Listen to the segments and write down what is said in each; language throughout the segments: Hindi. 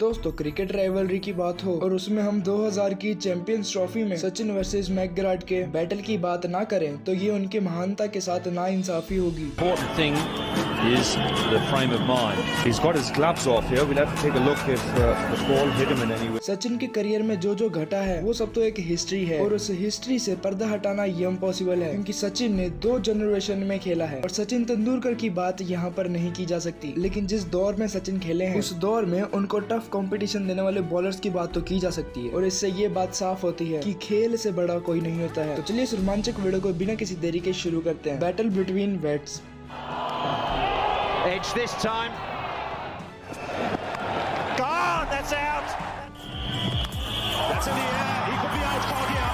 दोस्तों क्रिकेट राइवलरी की बात हो और उसमें हम 2000 की चैंपियंस ट्रॉफी में सचिन वर्सेस मैकग्राथ के बैटल की बात ना करें तो ये उनके महानता के साथ नाइंसाफी होगी। Important thing is the frame of mind. He's got his gloves off here. We'll have to take a look if the ball hit him in any way. Sachin के करियर में जो घटा है वो सब तो एक हिस्ट्री है और उस हिस्ट्री से पर्दा हटाना ये इम्पॉसिबल है क्योंकि सचिन ने 2 जनरेशन में खेला है और सचिन तेंदुलकर की बात यहाँ पर नहीं की जा सकती। लेकिन जिस दौर में सचिन खेले हैं उस दौर में उनको टफ कंपटीशन देने वाले बॉलर्स की बात तो की जा सकती है और इससे ये बात साफ होती है कि खेल से बड़ा कोई नहीं होता है। तो चलिए इस रोमांचक वीडियो को बिना किसी देरी के शुरू करते हैं। Battle between weights. Edge this time. God, that's out. That's in the air. He could be out for here.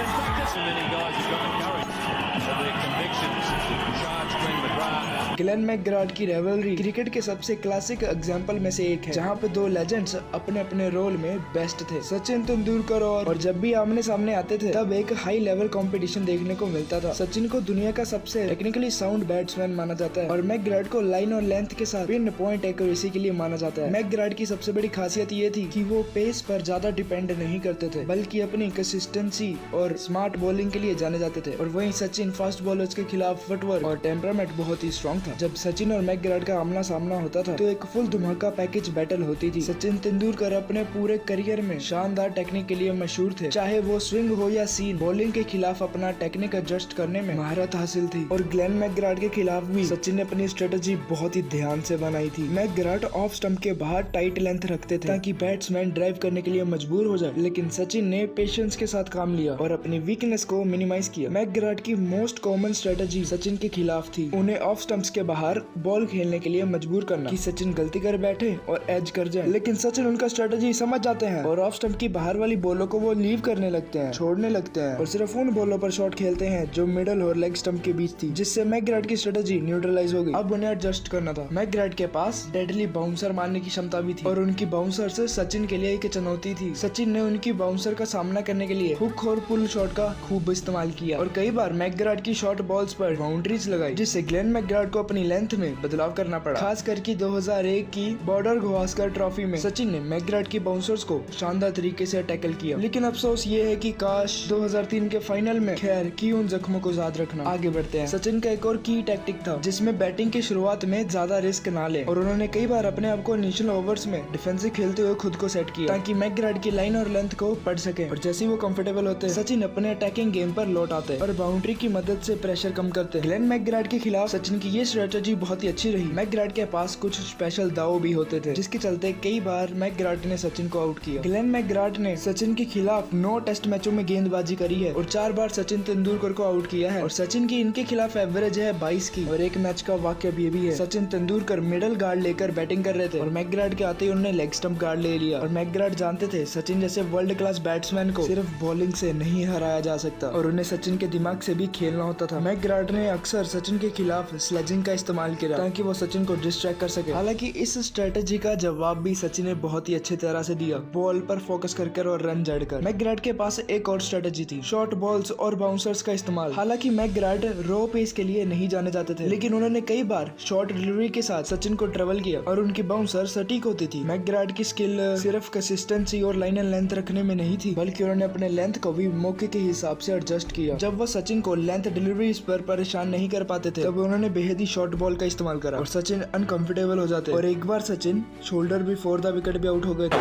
In fact, there's so many guys who've got the courage and their convictions to charge Glenn McGrath. Glenn McGrath की राइवलरी क्रिकेट के सबसे क्लासिक एग्जांपल में से एक है जहां पे 2 लेजेंड्स अपने अपने रोल में बेस्ट थे, सचिन तेंदुलकर और जब भी आमने सामने आते थे तब एक हाई लेवल कंपटीशन देखने को मिलता था। सचिन को दुनिया का सबसे टेक्निकली साउंड बैट्समैन माना जाता है और मैकग्राथ को लाइन और लेंथ के साथ पिन पॉइंट एक्यूरेसी के लिए माना जाता है। मैकग्राथ की सबसे बड़ी खासियत ये थी कि वो पेस पर ज्यादा डिपेंड नहीं करते थे बल्कि अपनी कंसिस्टेंसी और स्मार्ट बॉलिंग के लिए जाने जाते थे और वहीं सचिन फास्ट बॉलर्स के खिलाफ फुटवर्क और टेम्परामेंट बहुत ही स्ट्रॉन्ग था। जब सचिन और मैकग्राथ का आमना सामना होता था तो एक फुल धमाका पैकेज बैटल होती थी। सचिन तेंदुलकर अपने पूरे करियर में शानदार टेक्निक के लिए मशहूर थे, चाहे वो स्विंग हो या सीन बॉलिंग के खिलाफ अपना टेक्निक एडजस्ट करने में महारत हासिल थी और ग्लेन मैकग्राथ के खिलाफ भी सचिन ने अपनी स्ट्रेटेजी बहुत ही ध्यान से बनाई थी। मैकग्राथ ऑफ स्टंप के बाहर टाइट लेंथ रखते थे ताकि बैट्समैन ड्राइव करने के लिए मजबूर हो जाए, लेकिन सचिन ने पेशेंस के साथ काम लिया और अपनी वीकनेस को मिनिमाइज किया। मैकग्राथ की मोस्ट कॉमन स्ट्रेटेजी सचिन के खिलाफ थी उन्हें ऑफ स्टंप्स के बाहर बॉल खेलने के लिए मजबूर करना कि सचिन गलती कर बैठे और एज कर जाए, लेकिन सचिन उनका स्ट्रेटेजी समझ जाते हैं और ऑफ स्टंप की बाहर वाली बॉलों को वो लीव करने लगते हैं, छोड़ने लगते हैं और सिर्फ उन बॉलों पर शॉट खेलते हैं जो मिडल और लेग स्टंप के बीच थी, जिससे मैकग्राथ की स्ट्रेटेजी न्यूट्रलाइज हो गई। अब उन्हें एडजस्ट करना था। मैकग्राथ के पास डेडली बाउंसर मारने की क्षमता भी थी और उनकी बाउंसर से सचिन के लिए एक चुनौती थी। सचिन ने उनकी बाउंसर का सामना करने के लिए हुक और पुल शॉट का खूब इस्तेमाल किया और कई बार मैकग्राथ की शॉर्ट बॉल्स पर बाउंड्रीज लगाई, जिससे ग्लेन मैकग्राथ को अपनी लेंथ में बदलाव करना पड़ा। खास करके 2001 की बॉर्डर गावस्कर ट्रॉफी में सचिन ने मैकग्राथ की बाउंसर्स को शानदार तरीके से टैकल किया, लेकिन अफसोस ये है कि काश 2003 के फाइनल में खैर की उन जख्मों को याद रखना। आगे बढ़ते हैं। सचिन का एक और की टैक्टिक था जिसमें बैटिंग की शुरुआत में ज्यादा रिस्क ना ले और उन्होंने कई बार अपने आप को इनिशियल ओवर्स में डिफेंसिव खेलते हुए खुद को सेट किया ताकि मैकग्राथ की लाइन और लेंथ को पढ़ सके और जैसे ही वो कंफर्टेबल होते सचिन अपने अटैकिंग गेम पर लौट आते और बाउंड्री की मदद से प्रेशर कम करते। ग्लेन मैकग्राथ के खिलाफ सचिन की ये स्ट्रेटेजी बहुत ही अच्छी रही। मैकग्राथ के पास कुछ स्पेशल दाव भी होते थे जिसके चलते कई बार मैकग्राथ ने सचिन को आउट किया। ग्लेन मैकग्राथ ने सचिन के खिलाफ 9 टेस्ट मैचों में गेंदबाजी करी है और 4 बार सचिन तेंदुलकर को आउट किया है और सचिन की इनके खिलाफ एवरेज है 22 की। और एक मैच का वाक्य भी है, सचिन तेंदुलकर मिडल गार्ड लेकर बैटिंग कर रहे थे और मैकग्राथ के आते ही उन्होंने लेग स्टंप गार्ड ले लिया और मैकग्राथ जानते थे सचिन जैसे वर्ल्ड क्लास बैट्समैन को सिर्फ बॉलिंग से नहीं हराया जा सकता और उन्हें सचिन के दिमाग से भी खेलना होता था। मैकग्राथ ने अक्सर सचिन के खिलाफ स्लेजिंग का इस्तेमाल किया ताकि वो सचिन को डिस्ट्रैक्ट कर सके। हालांकि इस स्ट्रेटेजी का जवाब भी सचिन ने बहुत ही अच्छी तरह से दिया, बॉल पर फोकस कर और रन जड़कर। मैकग्राथ के पास एक और स्ट्रेटेजी थी, शॉर्ट बॉल्स और बाउंसर्स का इस्तेमाल। हालांकि मैकग्राथ रो पेस के लिए नहीं जाने जाते थे, लेकिन उन्होंने कई बार शॉर्ट डिलीवरी के साथ सचिन को ट्रेवल किया और उनकी बाउंसर सटीक होती थी। मैकग्राथ की स्किल सिर्फ कंसिस्टेंसी और लाइन एंड लेंथ रखने में नहीं थी बल्कि उन्होंने अपने लेंथ को भी मौके के हिसाब से एडजस्ट किया। जब वो सचिन को लेंथ डिलीवरी पर परेशान नहीं कर पाते थे तब उन्होंने बेहद ही शॉर्ट बॉल का इस्तेमाल करा और सचिन अनकंफर्टेबल हो जाते और एक बार Sachin shoulder before the wicket भी आउट हो गए थे।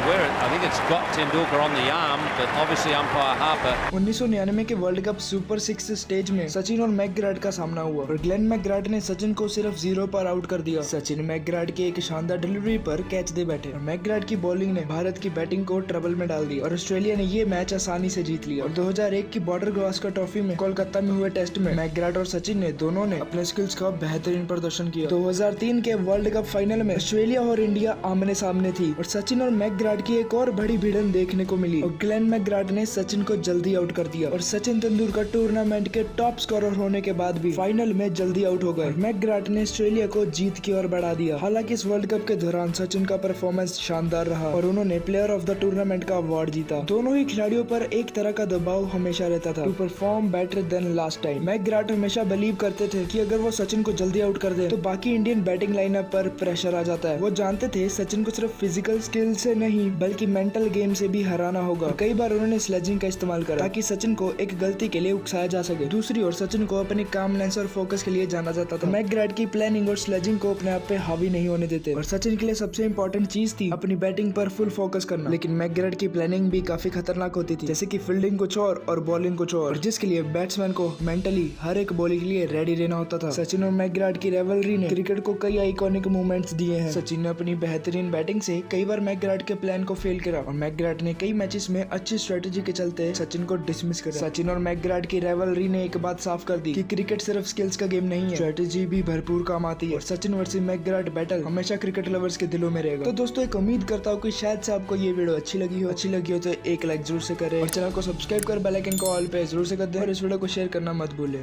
1999 के वर्ल्ड कप सुपर 6 स्टेज में सचिन और मैकग्राथ का सामना हुआ और ग्लेन मैकग्राथ ने सचिन को सिर्फ 0 पर आउट कर दिया। सचिन मैकग्राथ के एक शानदार डिलीवरी पर कैच दे बैठे और मैकग्राथ की बॉलिंग ने भारत की बैटिंग को ट्रबल में डाल दिया और ऑस्ट्रेलिया ने ये मैच आसानी से जीत लिया। और 2001 की बॉर्डर गावस्कर ट्रॉफी में कोलकाता में हुए टेस्ट में मैकग्राथ और सचिन ने दोनों ने अपने स्किल्स का बेहतरीन प्रदर्शन किया। 2003 के वर्ल्ड कप फाइनल में ऑस्ट्रेलिया और इंडिया आमने सामने थी और सचिन और मैकग्राथ की एक और बड़ी भिड़न देखने को मिली और ग्लेन मैकग्राथ ने सचिन को जल्दी आउट कर दिया और सचिन तेंदुलकर टूर्नामेंट के टॉप स्कोरर होने के बाद भी फाइनल में जल्दी आउट हो गए। मैकग्राथ ने ऑस्ट्रेलिया को जीत की ओर बढ़ा दिया। हालांकि इस वर्ल्ड कप के दौरान सचिन का परफॉर्मेंस शानदार रहा और उन्होंने प्लेयर ऑफ द टूर्नामेंट का अवार्ड जीता। दोनों ही खिलाड़ियों पर एक तरह का दबाव हमेशा रहता था, to perform better than last time. McGrath हमेशा बिलीव करते थे कि अगर वो सचिन को जल्दी आउट कर दे तो बाकी इंडियन बैटिंग लाइनअप पर प्रेशर आ जाता है। वो जानते थे सचिन को सिर्फ फिजिकल स्किल से नहीं बल्कि मेंटल गेम से भी हराना होगा। कई बार उन्होंने स्लेजिंग का इस्तेमाल करा ताकि सचिन को एक गलती के लिए उकसाया जा सके। दूसरी ओर सचिन को अपने कामनेस और फोकस के लिए जाना जाता था। मैकग्राथ की प्लानिंग और स्लेजिंग को अपने आप पे हावी नहीं होने देते और सचिन के लिए सबसे इंपॉर्टेंट चीज थी अपनी बैटिंग पर फुल फोकस करना। लेकिन मैकग्राथ की प्लानिंग भी काफी खतरनाक होती थी, जैसे कि फील्डिंग कुछ और बॉलिंग कुछ और जिसके लिए बैट्समैन को मेंटली हर एक बॉलिंग के लिए रेडी रहना होता था। सचिन और मैकग्राथ की रिवलरी ने क्रिकेट को कई आइकॉनिक मूवमेंट्स दिए हैं। सचिन ने अपनी बेहतरीन बैटिंग से कई बार मैकग्राथ के प्लान को फेल करा और मैकग्राथ ने कई मैचेस में अच्छी स्ट्रेटेजी के चलते सचिन को डिसमिस करा। सचिन और मैकग्राथ की रिवलरी ने एक बात साफ कर दी कि क्रिकेट सिर्फ स्किल्स का गेम नहीं है, स्ट्रेटेजी भी भरपूर काम आती है और सचिन वर्सेस मैकग्राथ बैटल हमेशा क्रिकेट लवर्स के दिलों में रहेगा। तो दोस्तों एक उम्मीद करता हूँ कि शायद से आपको ये वीडियो अच्छी लगी हो तो एक लाइक जरूर से करें और चैनल को सब्सक्राइब कर बेल आइकन को ऑल पे जरूर से कर दें और इस वीडियो को शेयर करना मत भूलें।